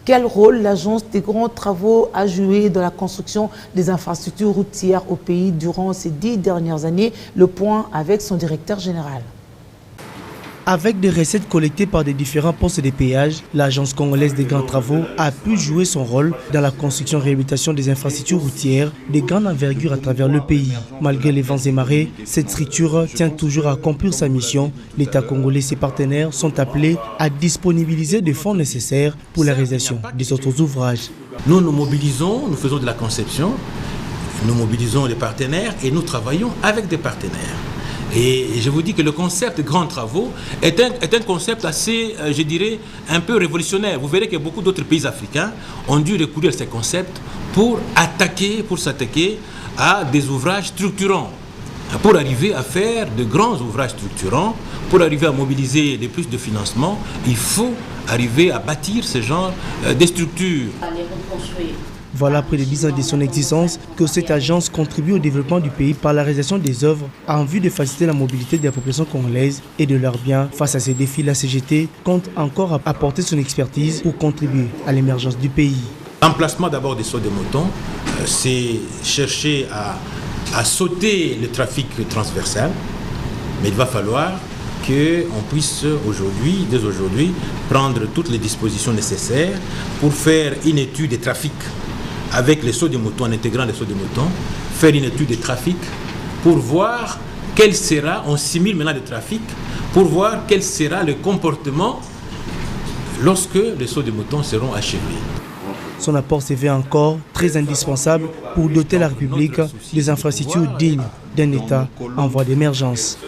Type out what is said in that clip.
Quel rôle l'Agence des grands travaux a joué dans la construction des infrastructures routières au pays durant ces 10 dernières années? Le point avec son directeur général. Avec des recettes collectées par des différents postes des péages, l'Agence congolaise des grands travaux a pu jouer son rôle dans la construction et réhabilitation des infrastructures routières de grande envergure à travers le pays. Malgré les vents et marées, cette structure tient toujours à accomplir sa mission. L'État congolais et ses partenaires sont appelés à disponibiliser des fonds nécessaires pour la réalisation des autres ouvrages. Nous nous mobilisons, nous faisons de la conception, nous mobilisons les partenaires et nous travaillons avec des partenaires. Et je vous dis que le concept de grands travaux est un concept assez, je dirais, un peu révolutionnaire. Vous verrez que beaucoup d'autres pays africains ont dû recourir à ces concepts pour s'attaquer à des ouvrages structurants. Pour arriver à faire de grands ouvrages structurants, pour arriver à mobiliser les plus de financement, il faut arriver à bâtir ce genre de structures. Voilà près de 10 ans de son existence que cette agence contribue au développement du pays par la réalisation des œuvres en vue de faciliter la mobilité de la population congolaise et de leurs biens. Face à ces défis, la CGT compte encore apporter son expertise pour contribuer à l'émergence du pays. L'emplacement d'abord des sauts de moutons, c'est chercher à sauter le trafic transversal, mais il va falloir qu'on puisse dès aujourd'hui, prendre toutes les dispositions nécessaires pour faire une étude des trafics avec les sauts de moutons, en intégrant les sauts de moutons, faire une étude des trafics pour voir quel sera, on simule maintenant le trafic, pour voir quel sera le comportement lorsque les sauts de moutons seront achevés. Son apport s'est fait encore très indispensable pour doter la République des infrastructures dignes d'un État en voie d'émergence.